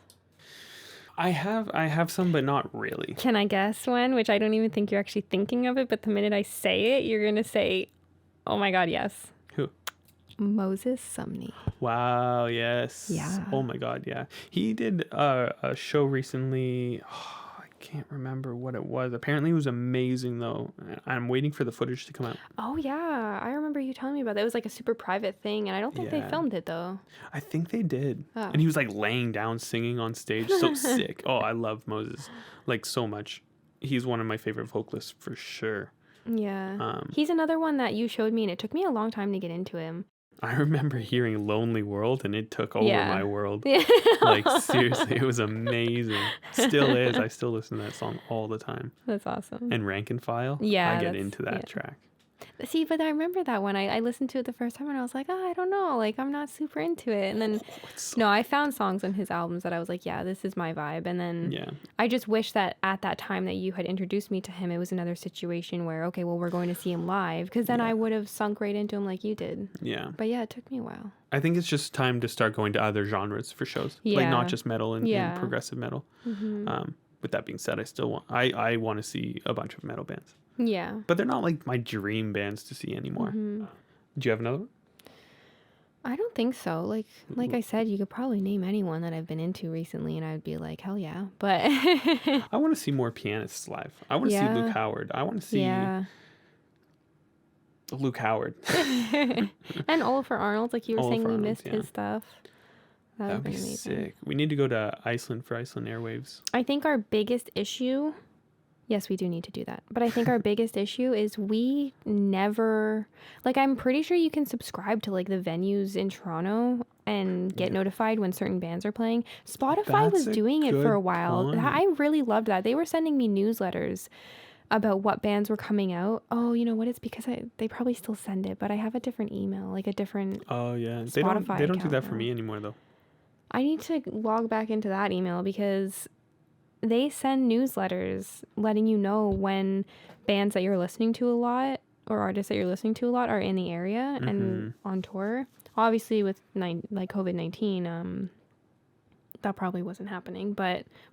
I have some, but not really. Can I guess one? Which I don't even think you're actually thinking of it, but the minute I say it, you're going to say, oh my God, yes. Who? Moses Sumney. Wow, yes. Yeah. Oh my God, yeah. He did a show recently. I can't remember what it was. Apparently it was amazing though. I'm waiting for the footage to come out. Oh yeah, I remember you telling me about that. It was like a super private thing, and I don't think they Yeah. filmed it though. I think they did. Oh. And he was like laying down singing on stage. So sick. Oh, I love Moses like so much. He's one of my favorite vocalists for sure. Yeah. He's another one that you showed me, and it took me a long time to get into him. I remember hearing Lonely World and it took over my world. Yeah. Like seriously, it was amazing. Still is. I still listen to that song all the time. That's awesome. And Rank and File. Yeah, I get into that track. See, but I remember that one. I listened to it the first time and I was like, oh, I don't know. Like, I'm not super into it. And then, no, I found songs on his albums that I was like, yeah, this is my vibe. And then I just wish that at that time that you had introduced me to him, it was another situation where, okay, well, we're going to see him live. Because then I would have sunk right into him like you did. Yeah. But yeah, it took me a while. I think it's just time to start going to other genres for shows. Yeah. Like, not just metal and progressive metal. Mm-hmm. With that being said, I want to see a bunch of metal bands. Yeah. But they're not like my dream bands to see anymore. Do you have another one? I don't think so. Like I said, you could probably name anyone that I've been into recently and I'd be like, hell yeah. But I want to see more pianists live. I want to see Luke Howard. I want to see Luke Howard. And Oliver Arnold, like you were saying, we missed his stuff. That would be amazing. Sick. We need to go to Iceland for Iceland Airwaves. I think our biggest issue... Yes, we do need to do that. But I think our biggest issue is we never... Like, I'm pretty sure you can subscribe to, like, the venues in Toronto and get notified when certain bands are playing. Spotify was doing it for a while. I really loved that. They were sending me newsletters about what bands were coming out. Oh, you know what? It's because they probably still send it, but I have a different email, like a different Spotify They don't do that now. for me anymore, though. I need to log back into that email because... They send newsletters letting you know when bands that you're listening to a lot or artists that you're listening to a lot are in the area and on tour. Obviously, with COVID-19, that probably wasn't happening,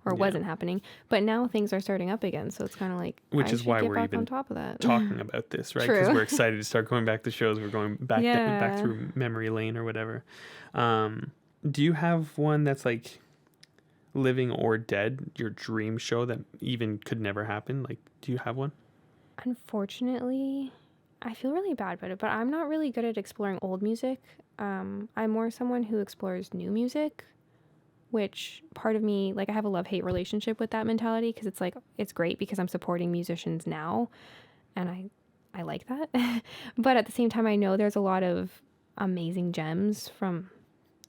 wasn't happening. But now things are starting up again, so it's kind of like which is why we're even on top of that. talking about this, right? Because we're excited to start going back to shows. We're going back back through memory lane or whatever. Do you have one that's like living or dead, your dream show that even could never happen? Like, do you have one? Unfortunately, I feel really bad about it, but I'm not really good at exploring old music. I'm more someone who explores new music, which part of me, like, I have a love-hate relationship with that mentality because it's like, it's great because I'm supporting musicians now, and I like that. But at the same time, I know there's a lot of amazing gems from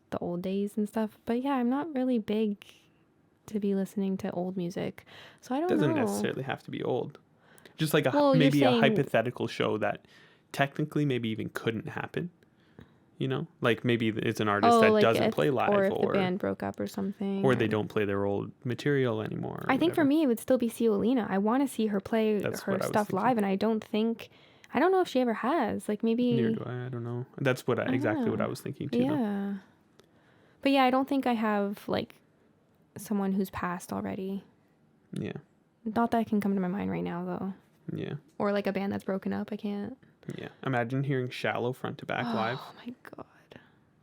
the old days and stuff. But yeah, I'm not really big to be listening to old music, so I don't know. Doesn't necessarily have to be old. Just like maybe a hypothetical show that technically maybe even couldn't happen. You know, like maybe it's an artist that doesn't play live, or if the band broke up or something, or they don't play their old material anymore. I think for me it would still be Ciolina. I want to see her play her stuff live, and I don't know if she ever has. Like maybe. Neither do I. I don't know. That's exactly what I was thinking too. Yeah. But yeah, I don't think I have like someone who's passed already. Yeah. Not that I can come to my mind right now though. Yeah. Or like a band that's broken up. I can't. Yeah. Imagine hearing Shallow front to back live. Oh my God.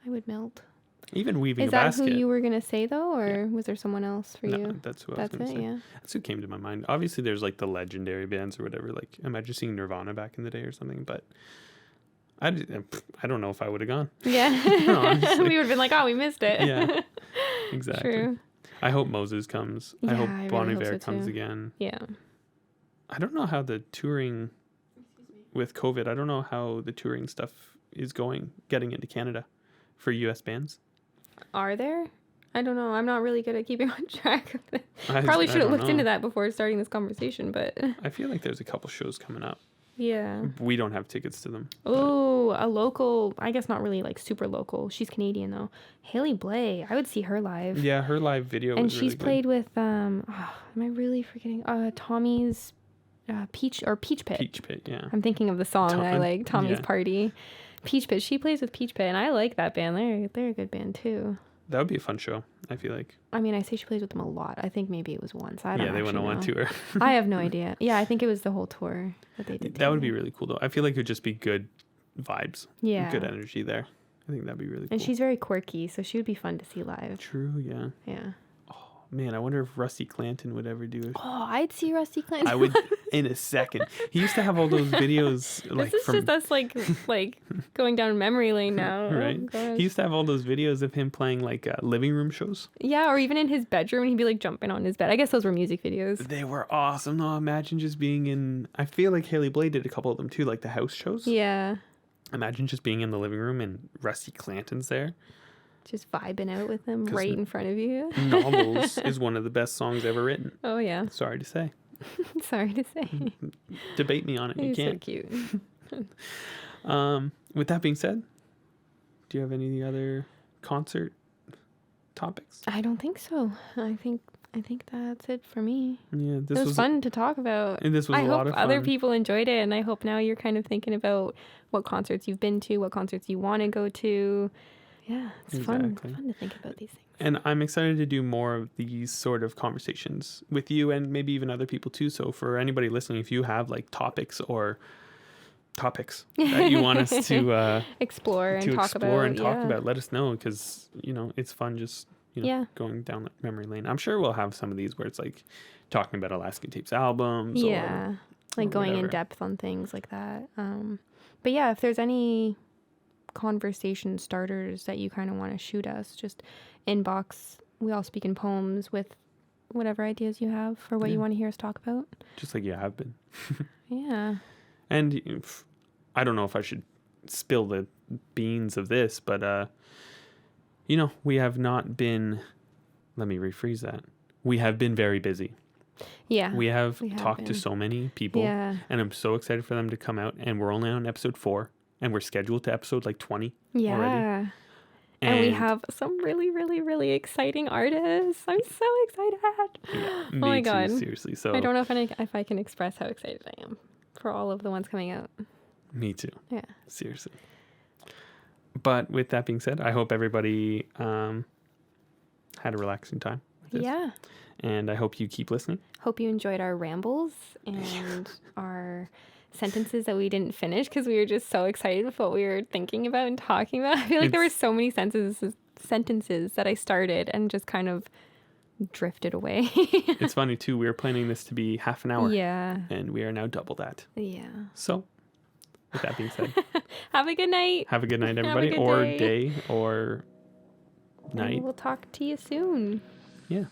I would melt. Even Weaving a Basket. Is that who you were going to say though? Or was there someone else for you? That's who I was going to say. Yeah. That's who came to my mind. Obviously there's like the legendary bands or whatever. Like imagine seeing Nirvana back in the day or something. But I don't know if I would have gone. Yeah. We would have been like, oh, we missed it. Yeah. Exactly. True. I hope Moses comes. Yeah, I hope Bon really Iver comes again. Yeah. I don't know how the touring with COVID, I don't know how the touring stuff is getting into Canada for US bands. Are there? I don't know. I'm not really good at keeping on track of it. Probably should have looked into that before starting this conversation, but I feel like there's a couple shows coming up. Yeah. We don't have tickets to them. Oh, a local, I guess not really like super local. She's Canadian though. Haley Blay. I would see her live. Yeah, her live video And was really she's played with am I really forgetting? Tommy's Peach Pit. Peach Pit, yeah. I'm thinking of the song I like, Tommy's yeah. Party. Peach Pit. She plays with Peach Pit, and I like that band. They're a good band too. That would be a fun show, I feel like. I mean, I say she plays with them a lot. I think maybe it was once. I don't know. Yeah, they went on one tour. I have no idea. Yeah, I think it was the whole tour that they did. That would be really cool, though. I feel like it would just be good vibes. Yeah. Good energy there. I think that'd be really cool. And she's very quirky, so she would be fun to see live. True, yeah. Yeah. Man, I wonder if Rusty Clanton would ever do it. Oh, I'd see Rusty Clanton. I would in a second. He used to have all those videos like this is just us like going down memory lane now. Right. Oh, He used to have all those videos of him playing like living room shows. Yeah, or even in his bedroom and he'd be like jumping on his bed. I guess those were music videos. They were awesome. No, imagine just being in. I feel like Haley Blade did a couple of them too, like the house shows. Yeah. Imagine just being in the living room and Rusty Clanton's there. Just vibing out with him right in front of you. Novels is one of the best songs ever written. Oh, yeah. Sorry to say. Sorry to say. Debate me on it. You can't. So cute. With that being said, do you have any other concert topics? I don't think so. I think that's it for me. Yeah, this was fun to talk about. And this was a lot of fun. I hope other people enjoyed it, and I hope now you're kind of thinking about what concerts you've been to, what concerts you want to go to. Yeah, it's fun to think about these things. And I'm excited to do more of these sort of conversations with you and maybe even other people too. So for anybody listening, if you have like topics that you want us to explore and talk about, let us know, because it's fun just going down that memory lane. I'm sure we'll have some of these where it's like talking about Alaska Tapes albums, like going in depth on things like that. But yeah, if there's any conversation starters that you kind of want to shoot us, just inbox We All Speak in Poems with whatever ideas you have for what you want to hear us talk about, just like you have been. Yeah. And I don't know if I should spill the beans of this, but we have not been, let me rephrase that, we have been very busy. Yeah, we have talked to so many people, and I'm so excited for them to come out, and we're only on episode 4 and we're scheduled to episode like 20 already. And we have some really, really, really exciting artists. I'm so excited. Yeah, oh my God. Seriously. So I don't know if I can express how excited I am for all of the ones coming out. Me too. Yeah. Seriously. But with that being said, I hope everybody had a relaxing time with this. Yeah. And I hope you keep listening. Hope you enjoyed our rambles and our sentences that we didn't finish because we were just so excited with what we were thinking about and talking about. I feel like there were so many sentences that I started and just kind of drifted away. It's funny too. We were planning this to be half an hour. Yeah. And we are now double that. Yeah. So, with that being said, have a good night. Have a good night, everybody, or day or night. And we'll talk to you soon. Yeah.